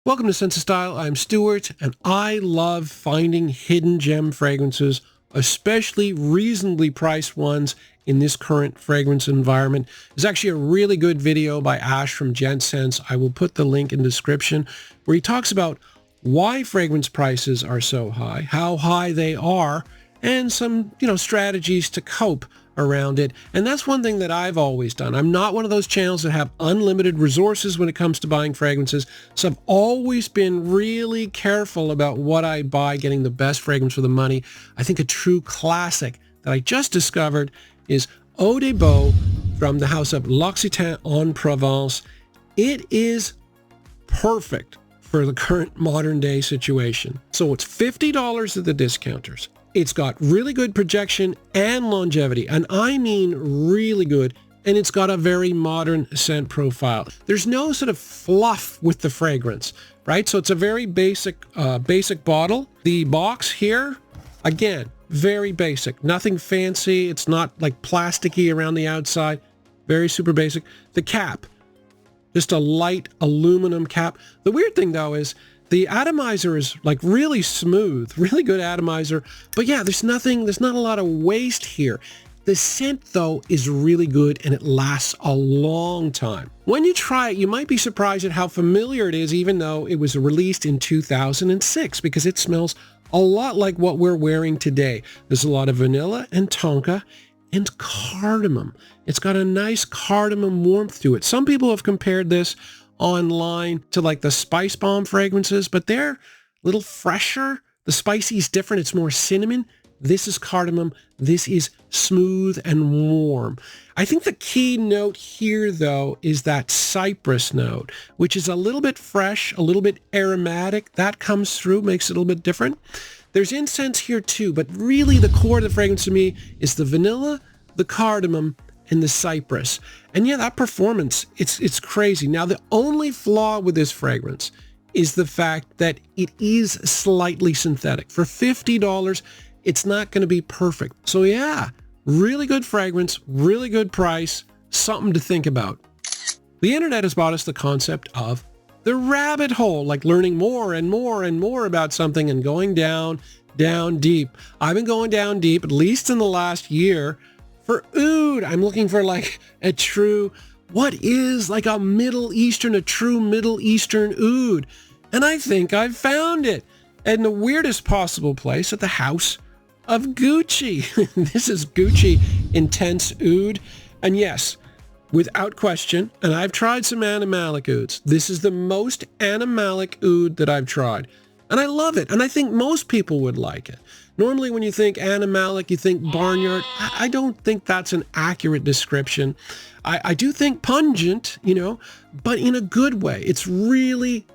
Welcome to Sense of Style. I'm Stuart, and I love finding hidden gem fragrances, especially reasonably priced ones in this current fragrance environment. There's actually a really good video by Ash from GentSense. I will put the link in the description, where he talks about why fragrance prices are so high, how high they are, and some, strategies to cope around it. And that's one thing that I've always done. I'm not one of those channels that have unlimited resources when it comes to buying fragrances. So I've always been really careful about what I buy, getting the best fragrance for the money. I think a true classic that I just discovered is Eau de Baux from the house of L'Occitane en Provence. It is perfect for the current modern day situation. So it's $50 at the discounters. It's got really good projection and longevity, and I mean really good, and it's got a very modern scent profile. There's no sort of fluff with the fragrance, right? So it's a very basic bottle. The box here, again, very basic, nothing fancy. It's not like plasticky around the outside, very super basic. The cap, just a light aluminum cap. The weird thing though is the atomizer is like really smooth, really good atomizer. But yeah, there's not a lot of waste here. The scent though is really good and it lasts a long time. When you try it, you might be surprised at how familiar it is, even though it was released in 2006, because it smells a lot like what we're wearing today. There's a lot of vanilla and tonka and cardamom. It's got a nice cardamom warmth to it. Some people have compared this online to like the Spice Bomb fragrances, but they're a little fresher. The spicy is different. It's more cinnamon. This is cardamom. This is smooth and warm. I think the key note here, though, is that cypress note, which is a little bit fresh, a little bit aromatic. That comes through, makes it a little bit different. There's incense here too, but really the core of the fragrance to me is the vanilla, the cardamom, and the cypress. And yeah, that performance, it's crazy. Now, the only flaw with this fragrance is the fact that it is slightly synthetic. For $50, it's not going to be perfect. So yeah, really good fragrance, really good price, something to think about. The internet has brought us the concept of the rabbit hole, like learning more and more and more about something and going down deep. I've been going down deep, at least in the last year, for oud. I'm looking for like a true, what is like a true Middle Eastern oud? And I think I've found it in the weirdest possible place, at the house of Gucci. This is Gucci Intense Oud. And yes, without question, and I've tried some animalic ouds. This is the most animalic oud that I've tried. And I love it. And I think most people would like it. Normally when you think animalic, you think barnyard. I don't think that's an accurate description. I do think pungent, but in a good way. It's really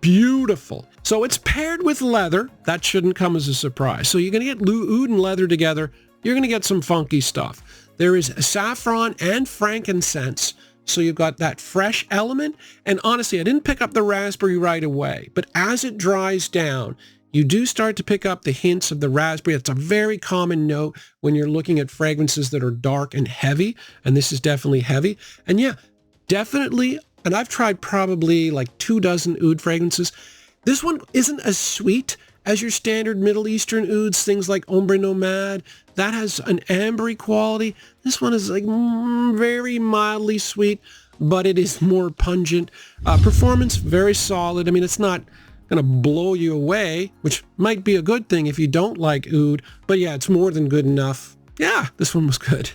beautiful. So it's paired with leather. That shouldn't come as a surprise. So you're going to get oud and leather together. You're going to get some funky stuff. There is saffron and frankincense. So you've got that fresh element. And honestly, I didn't pick up the raspberry right away. But as it dries down, you do start to pick up the hints of the raspberry. It's a very common note when you're looking at fragrances that are dark and heavy. And this is definitely heavy. And yeah, definitely. And I've tried probably like 24 oud fragrances. This one isn't as sweet as your standard Middle Eastern ouds, things like Ombre Nomade. That has an ambery quality. This one is like very mildly sweet, but it is more pungent. Performance, very solid. I mean, it's not going to blow you away, which might be a good thing if you don't like oud, but yeah, it's more than good enough. Yeah, this one was good.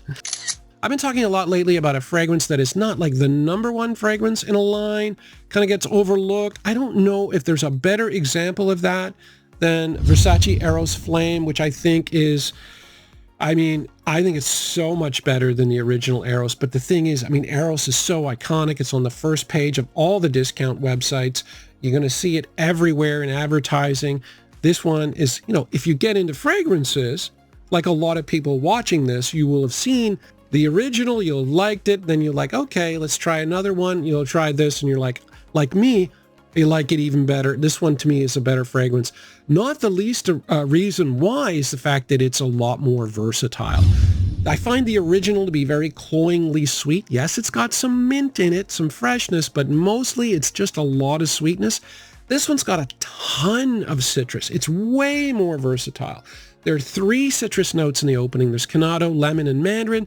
I've been talking a lot lately about a fragrance that is not like the number one fragrance in a line, kind of gets overlooked. I don't know if there's a better example of that than Versace Eros Flame, which I think is, I think it's so much better than the original Eros. But the thing is, Eros is so iconic. It's on the first page of all the discount websites. You're going to see it everywhere in advertising. This one is, if you get into fragrances, like a lot of people watching this, you will have seen the original, you'll have liked it, then you're like, okay, let's try another one. You'll try this, and you're like me, you like it even better. This one to me is a better fragrance. Not the least reason why is the fact that it's a lot more versatile. I find the original to be very cloyingly sweet. Yes, it's got some mint in it, some freshness, but mostly it's just a lot of sweetness. This one's got a ton of citrus. It's way more versatile. There are 3 citrus notes in the opening. There's Clamato, lemon, and mandarin.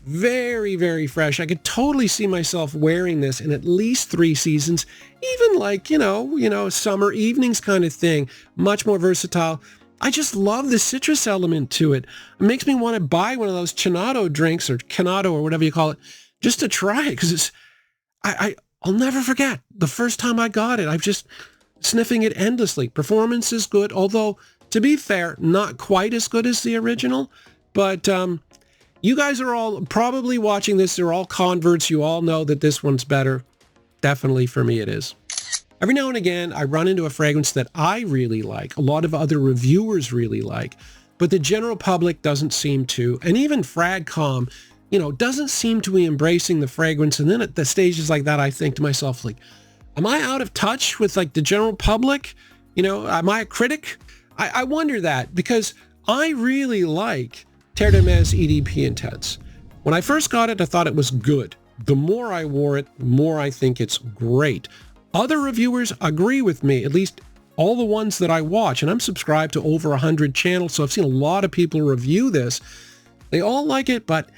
Very, very fresh. I could totally see myself wearing this in at least 3 seasons, even like, summer evenings kind of thing. Much more versatile. I just love the citrus element to it. It makes me want to buy one of those Clamato drinks or Clamato or whatever you call it just to try it because I'll never forget the first time I got it. I'm just sniffing it endlessly. Performance is good, although to be fair, not quite as good as the original, but you guys are all probably watching this. They're all converts. You all know that this one's better. Definitely for me it is. Every now and again, I run into a fragrance that I really like, a lot of other reviewers really like, but the general public doesn't seem to, and even Fragcom, doesn't seem to be embracing the fragrance. And then at the stages like that, I think to myself, like, am I out of touch with like the general public? Am I a critic? I wonder that because I really like Terre EDP Intense. When I first got it, I thought it was good. The more I wore it, the more I think it's great. Other reviewers agree with me, at least all the ones that I watch, and I'm subscribed to over 100 channels, so I've seen a lot of people review this. They all like it, but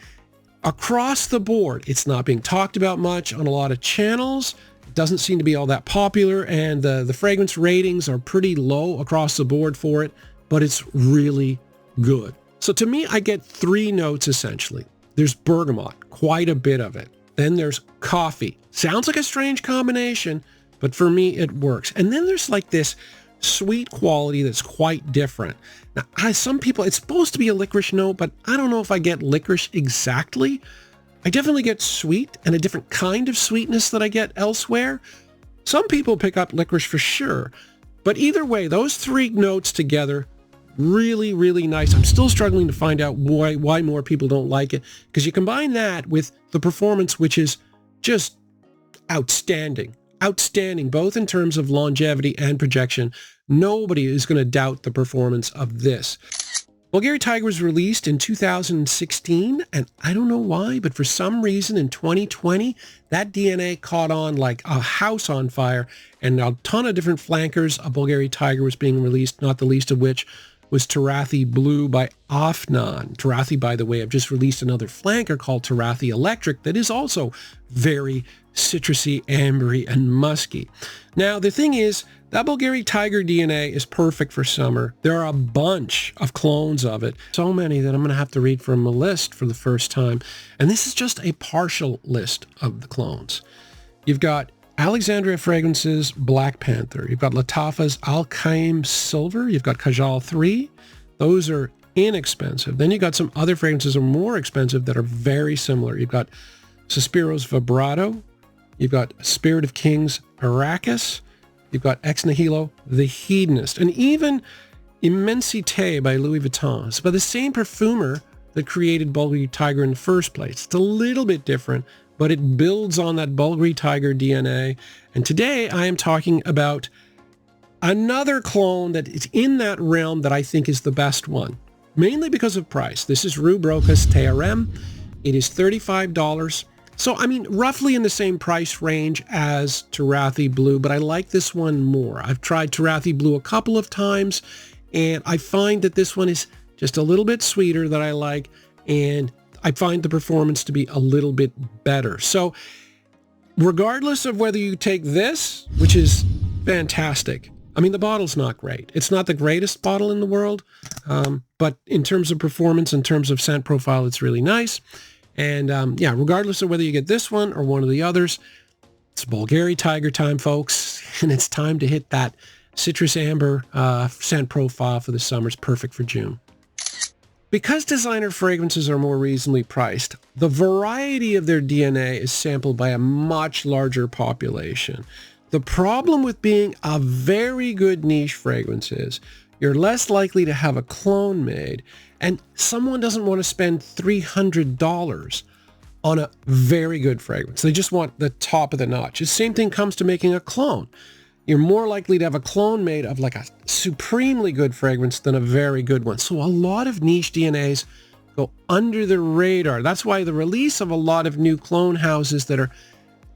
across the board, it's not being talked about much on a lot of channels. It doesn't seem to be all that popular, and the fragrance ratings are pretty low across the board for it, but it's really good. So to me, I get 3 notes essentially. There's bergamot, quite a bit of it. Then there's coffee. Sounds like a strange combination, but for me, it works. And then there's like this sweet quality that's quite different. Now, some people, it's supposed to be a licorice note, but I don't know if I get licorice exactly. I definitely get sweet and a different kind of sweetness that I get elsewhere. Some people pick up licorice for sure. But either way, those 3 notes together, really, really nice. I'm still struggling to find out why more people don't like it, because you combine that with the performance, which is just outstanding. Outstanding, both in terms of longevity and projection. Nobody is going to doubt the performance of this. Bulgari Tiger was released in 2016, and I don't know why, but for some reason in 2020, that DNA caught on like a house on fire, and a ton of different flankers of Bulgari Tiger was being released, not the least of which was Tarathi Blue by Afnan. Tarathi, by the way, have just released another flanker called Tarathi Electric that is also very citrusy, ambery, and musky. Now, the thing is, that Bulgari Tiger DNA is perfect for summer. There are a bunch of clones of it. So many that I'm going to have to read from a list for the first time. And this is just a partial list of the clones. You've got Alexandria Fragrances Black Panther. You've got Lattafa's Al-Qaim Silver. You've got Kajal 3. Those are inexpensive. Then you've got some other fragrances that are more expensive that are very similar. You've got Suspiro's Vibrato. You've got Spirit of Kings Arrakis. You've got Ex Nihilo The Hedonist. And even Immensité by Louis Vuitton. It's by the same perfumer that created Bulgari Tiger in the first place. It's a little bit different, but it builds on that Bulgari Tiger DNA. And today I am talking about another clone that is in that realm that I think is the best one, mainly because of price. This is Rue Broca's Theoreme. It is $35. So, I mean, roughly in the same price range as Tarathi Blue, but I like this one more. I've tried Tarathi Blue a couple of times, and I find that this one is just a little bit sweeter that I like, and I find the performance to be a little bit better. So regardless of whether you take this, which is fantastic, I mean, the bottle's not great. It's not the greatest bottle in the world, but in terms of performance, in terms of scent profile, it's really nice. And yeah, regardless of whether you get this one or one of the others, it's Bulgari Tiger time, folks. And it's time to hit that citrus amber scent profile for the summer. It's perfect for June. Because designer fragrances are more reasonably priced, the variety of their DNA is sampled by a much larger population. The problem with being a very good niche fragrance is you're less likely to have a clone made, and someone doesn't want to spend $300 on a very good fragrance. They just want the top of the notch. The same thing comes to making a clone. You're more likely to have a clone made of like a supremely good fragrance than a very good one. So a lot of niche DNAs go under the radar. That's why the release of a lot of new clone houses that are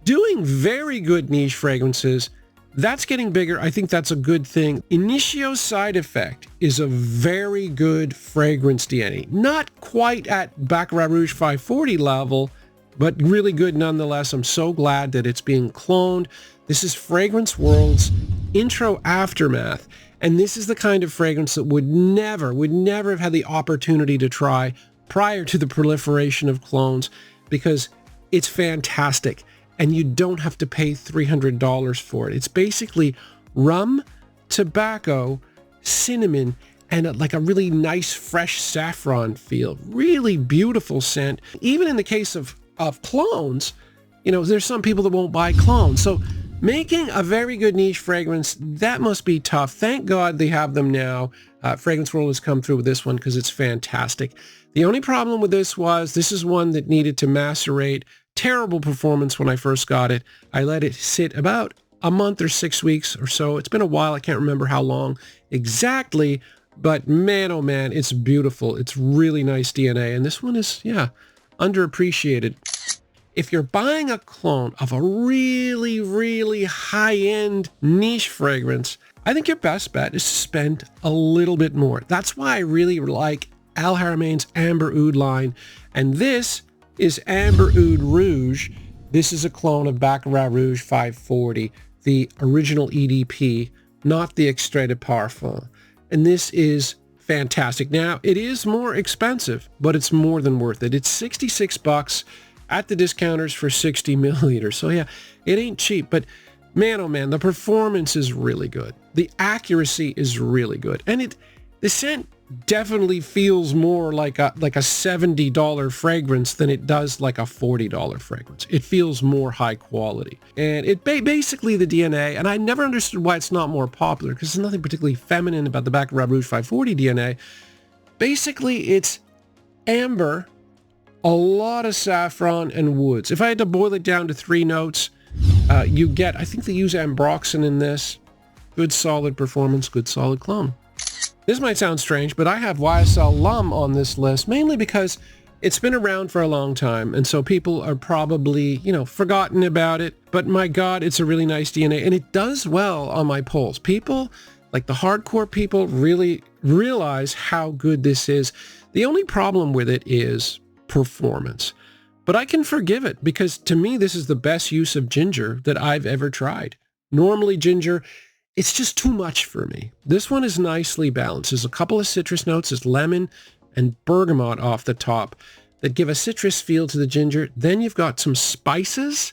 doing very good niche fragrances That's getting bigger. I think that's a good thing. Initio Side Effect is a very good fragrance DNA. Not quite at Baccarat Rouge 540 level, but really good nonetheless. I'm so glad that it's being cloned. This is Fragrance World's Intro Aftermath. And this is the kind of fragrance that would never have had the opportunity to try prior to the proliferation of clones, because it's fantastic. And you don't have to pay $300 for it. It's basically rum, tobacco, cinnamon, and like a really nice fresh saffron feel. Really beautiful scent. Even in the case of clones, you know, there's some people that won't buy clones. So making a very good niche fragrance, that must be tough. Thank God they have them now. Fragrance World has come through with this one because it's fantastic. The only problem with this was this is one that needed to macerate. Terrible performance when I first got it. I let it sit about a month or 6 weeks or so. It's been a while. I can't remember how long exactly, but man, oh man, it's beautiful. It's really nice DNA. And this one is, yeah, underappreciated. If you're buying a clone of a really, really high-end niche fragrance, I think your best bet is to spend a little bit more. That's why I really like Al Haramain's Amber Oud line. And this is Amber Oud Rouge. This is a clone of Baccarat Rouge 540, the original EDP, not the Extrait de Parfum. And this is fantastic. Now, it is more expensive, but it's more than worth it. It's 66 bucks at the discounters for 60 milliliters. So yeah, it ain't cheap, but man, oh man, the performance is really good. The accuracy is really good. And the scent definitely feels more like a $70 fragrance than it does like a $40 fragrance. It feels more high quality. And it basically the DNA, and I never understood why it's not more popular, because there's nothing particularly feminine about the Baccarat Rouge 540 DNA. Basically, it's amber, a lot of saffron, and woods. If I had to boil it down to 3 notes, you get, I think they use ambroxan in this. Good solid performance, good solid clone. This might sound strange, but I have YSL Lum on this list, mainly because it's been around for a long time, and so people are probably, you know, forgotten about it. But my God, it's a really nice DNA, and it does well on my polls. People, like the hardcore people, really realize how good this is. The only problem with it is performance. But I can forgive it, because to me, this is the best use of ginger that I've ever tried. Normally, ginger, it's just too much for me. This one is nicely balanced. There's a couple of citrus notes. There's lemon and bergamot off the top that give a citrus feel to the ginger. Then you've got some spices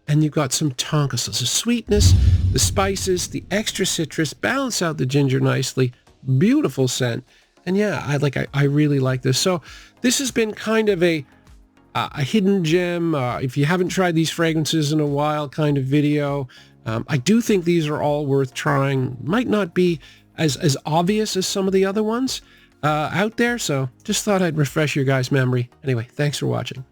and you've got some tonka. So the sweetness, the spices, the extra citrus balance out the ginger nicely. Beautiful scent. And yeah, I really like this. So this has been kind of a hidden gem. If you haven't tried these fragrances in a while kind of video, I do think these are all worth trying. Might not be as obvious as some of the other ones out there, so just thought I'd refresh your guys' memory. Anyway, thanks for watching.